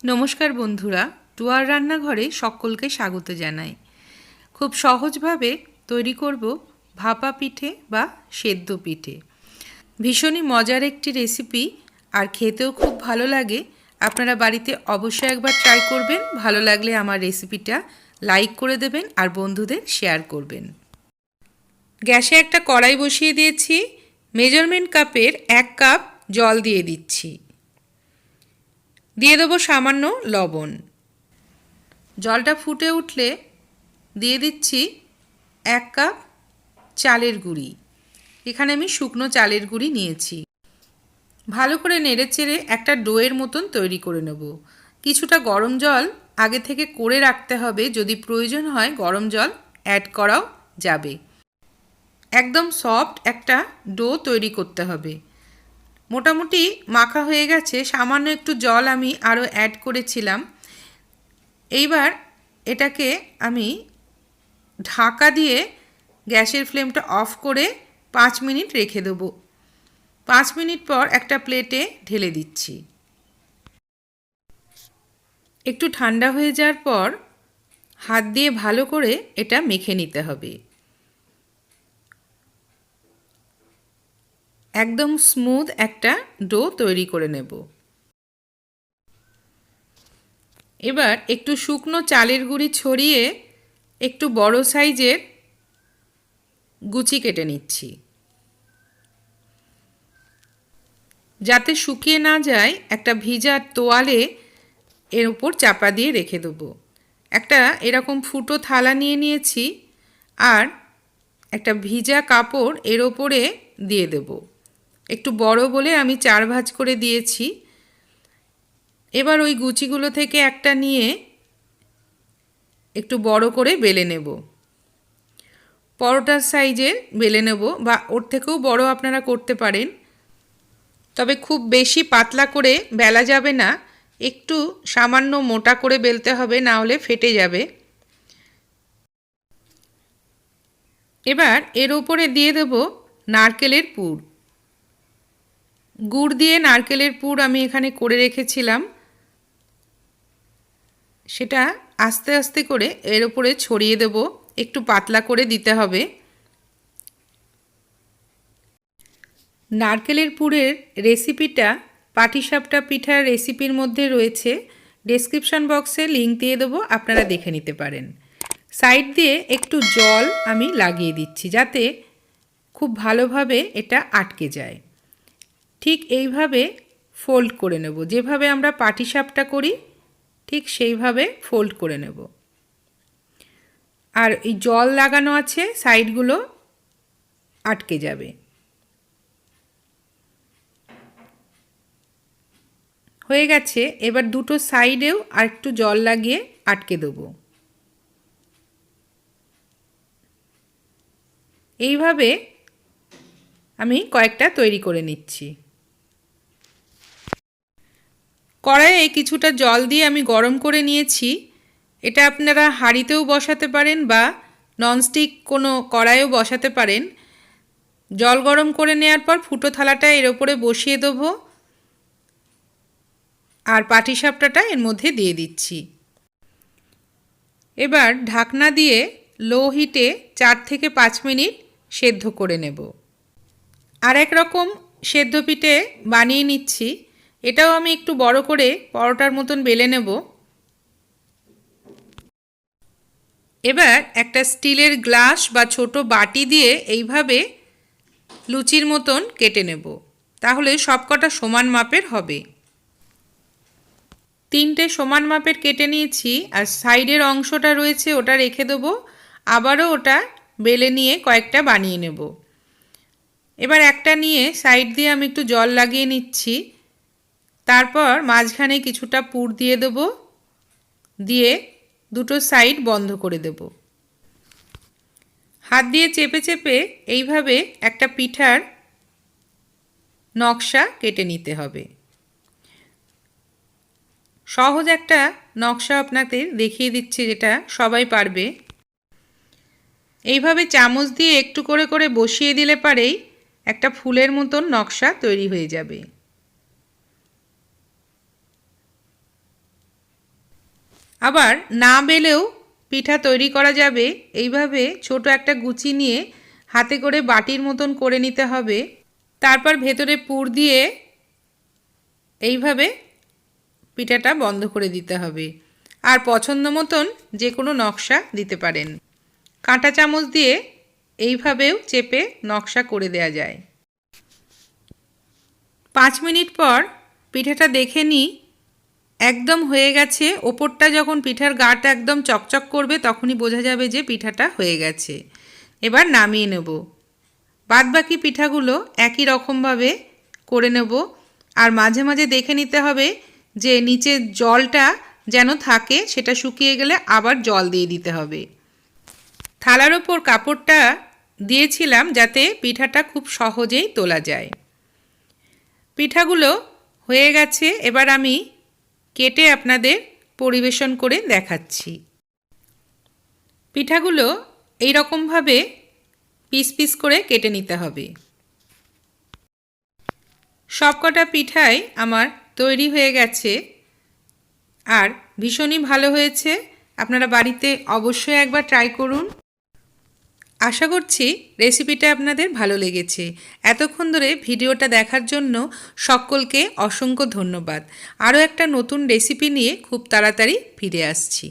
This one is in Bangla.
নমস্কার বন্ধুরা, টুয়ার রান্নাঘরে সকলকে স্বাগত জানাই। খুব সহজভাবে তৈরি করব ভাপা পিঠে বা সেদ্ধ পিঠে। ভীষণই মজার একটি রেসিপি আর খেতেও খুব ভালো লাগে। আপনারা বাড়িতে অবশ্যই একবার ট্রাই করবেন। ভালো লাগলে আমার রেসিপিটা লাইক করে দেবেন আর বন্ধুদের শেয়ার করবেন। গ্যাসে একটা কড়াই বসিয়ে দিয়েছি। মেজারমেন্ট কাপের 1 কাপ জল দিয়ে দিচ্ছি। দিয়ে দেবো সামান্য লবণ। জলটা ফুটে উঠলে দিয়ে দিচ্ছি 1 কাপ চালের গুঁড়ি। এখানে আমি শুকনো চালের গুঁড়ি নিয়েছি। ভালো করে নেড়েচেড়ে একটা ডোয়ের মতন তৈরি করে নেব। কিছুটা গরম জল আগে থেকে করে রাখতে হবে, যদি প্রয়োজন হয় গরম জল অ্যাড করাও যাবে। একদম সফট একটা ডো তৈরি করতে হবে। মোটামুটি মাখা হয়ে গেছে, সামান্য একটু জল আমি আরও অ্যাড করেছিলাম। এইবার এটাকে আমি ঢাকা দিয়ে গ্যাসের ফ্লেমটা অফ করে 5 মিনিট রেখে দেবো। 5 মিনিট পর একটা প্লেটে ঢেলে দিচ্ছি। একটু ঠান্ডা হয়ে যাওয়ার পর হাত দিয়ে ভালো করে এটা মেখে নিতে হবে। একদম স্মুথ একটা ডো তৈরি করে নেব। এবার একটু শুকনো চালের গুঁড়ি ছড়িয়ে একটু বড় সাইজের গুচি কেটে নিচ্ছি। যাতে শুকিয়ে না যায় একটা ভিজা তোয়ালে এর উপর চাপা দিয়ে রেখে দেবো। একটা এরকম ফুটো থালা নিয়ে নিয়েছি আর একটা ভিজা কাপড় এর ওপরে দিয়ে দেব। একটু বড় বলে আমি 4 ভাঁজ করে দিয়েছি। এবার ওই গুচিগুলো থেকে একটা নিয়ে একটু বড় করে বেলে নেব। পরোটার সাইজের বেলে নেব, বা ওর থেকেও বড় আপনারা করতে পারেন। তবে খুব বেশি পাতলা করে বেলা যাবে না, একটু সামান্য মোটা করে বেলতে হবে, না হলে ফেটে যাবে। এবার এর উপরে দিয়ে দেব নারকেলের পুর। গুড় দিয়ে নারকেলের পুর আমি এখানে করে রেখেছিলাম, সেটা আস্তে আস্তে করে এর উপরে ছড়িয়ে দেব। একটু পাতলা করে দিতে হবে। নারকেলের পুরের রেসিপিটা পাটিসাপটা পিঠার রেসিপির মধ্যে রয়েছে। ডেসক্রিপশন বক্সে লিংক দিয়ে দেবো, আপনারা দেখে নিতে পারেন। সাইড দিয়ে একটু জল আমি লাগিয়ে দিচ্ছি যাতে খুব ভালোভাবে এটা আটকে যায়। ঠিক এইভাবে ফোল্ড করে নেব, যেভাবে আমরা পাটিসাপটা করি ঠিক সেইভাবে ফোল্ড করে নেব। আর এই জল লাগানো আছে, সাইডগুলো আটকে যাবে। হয়ে গেছে। এবার দুটো সাইডেও আরেকটু জল লাগিয়ে আটকে দেবো। এইভাবে আমি কয়েকটা তৈরি করে নিচ্ছি। কড়াইয়ে কিছুটা জল দিয়ে আমি গরম করে নিয়েছি। এটা আপনারা হাঁড়িতেও বসাতে পারেন বা ননস্টিক কোনো কড়াইও বসাতে পারেন। জল গরম করে নেওয়ার পর ফুটো থালাটা এর ওপরে বসিয়ে দেবো আর পাটিসাপটাটা এর মধ্যে দিয়ে দিচ্ছি। এবার ঢাকনা দিয়ে লো হিটে 4 থেকে 5 মিনিট সেদ্ধ করে নেব। আর এক রকম সেদ্ধ পিঠে বানিয়ে নিচ্ছি। এটাও আমি একটু বড় করে পরোটার মতন বেলে নেব। এবার একটা স্টিলের গ্লাস বা ছোট বাটি দিয়ে এইভাবে লুচির মতন কেটে নেব, তাহলে সবকটা সমান মাপের হবে। 3টে সমান মাপের কেটে নিয়েছি, আর সাইডের অংশটা রয়েছে ওটা রেখে দেবো। আবারও ওটা বেলে নিয়ে কয়েকটা বানিয়ে নেব। এবার একটা নিয়ে সাইড দিয়ে আমি একটু জল লাগিয়ে নিচ্ছি। তারপর মাঝখানে কিছুটা পুর দিয়ে দেব, দিয়ে দুটো সাইড বন্ধ করে দেব। হাত দিয়ে চেপে চেপে এইভাবে একটা পিঠার নকশা কেটে নিতে হবে। সহজ একটা নকশা আপনাদের দেখিয়ে দিচ্ছি, যেটা সবাই পারবে। এইভাবে চামচ দিয়ে একটু করে করে বসিয়ে দিলে পারেই একটা ফুলের মতন নকশা তৈরি হয়ে যাবে। আবার না বেলেও পিঠা তৈরি করা যাবে। এইভাবে ছোট একটা গুচি নিয়ে হাতে করে বাটির মতন করে নিতে হবে। তারপর ভেতরে পুর দিয়ে এইভাবে পিঠাটা বন্ধ করে দিতে হবে। আর পছন্দ মতন যে কোনো নকশা দিতে পারেন। কাঁটা চামচ দিয়ে এইভাবেও চেপে নকশা করে দেয়া যায়। 5 মিনিট পর পিঠাটা দেখে নিই, একদম হয়ে গেছে। ওপরটা যখন পিঠার গাটা একদম চকচক করবে তখনই বোঝা যাবে যে পিঠাটা হয়ে গেছে। এবার নামিয়ে নেব। বাদবাকি পিঠাগুলো একই রকমভাবে করে নেব। আর মাঝে মাঝে দেখে নিতে হবে যে নিচে জলটা যেন থাকে, সেটা শুকিয়ে গেলে আবার জল দিয়ে দিতে হবে। থালার ওপর কাপড়টা দিয়েছিলাম যাতে পিঠাটা খুব সহজেই তোলা যায়। পিঠাগুলো হয়ে গেছে। এবার আমি কেটে আপনাদের পরিবেশন করে দেখাচ্ছি। পিঠাগুলো এই রকমভাবে পিস পিস করে কেটে নিতে হবে। সবকটা পিঠাই আমার তৈরি হয়ে গেছে আর ভীষণই ভালো হয়েছে। আপনারা বাড়িতে অবশ্যই একবার ট্রাই করুন। আশা করছি রেসিপিটা আপনাদের ভালো লেগেছে। এতক্ষণ ধরে ভিডিওটা দেখার জন্য সকলকে অসংখ্য ধন্যবাদ। আরও একটা নতুন রেসিপি নিয়ে খুব তাড়াতাড়ি ফিরে আসছি।